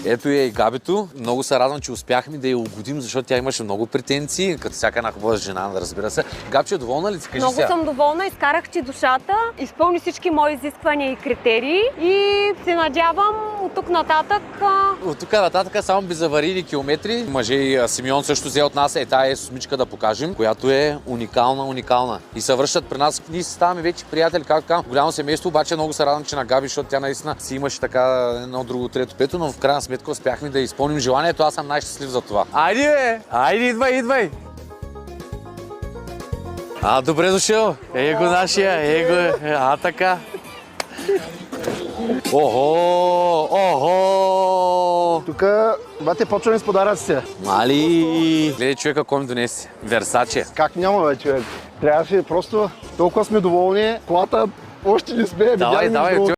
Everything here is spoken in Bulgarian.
Ето е и Габито. Много се радвам, че успяхме да я угодим, защото тя имаше много претенции, като всяка една хубава жена, да разбира се. Габче, доволна ли си? Кажи Много сега. съм доволна, изкарах ти душата, изпълни всички мои изисквания и критерии и се надявам от тук нататък... От тук нататък само би заварили километри. Мъже и Симеон също взе от нас тая сумичка да покажем, която е уникална. И се връщат при нас. Ние си ставаме вече приятели, както казвам, голямо семейство, обаче много се радвам, че на Габи, защото тя наистина си имаше така едно, друго, трето, пето, но в крайна сметка успяхме да изпълним желанието. Аз съм най-щастлив за това. Айде, бе! Айде, идвай! Добре дошъл! Его нашия, така. Охо! Тук, бате, почваме с подаръците. Мали! Гледай човека, кой ми донесе. Версаче. Как няма, бе, човек? Трябваше просто, толкова сме доволни, колата още не сме, Давай,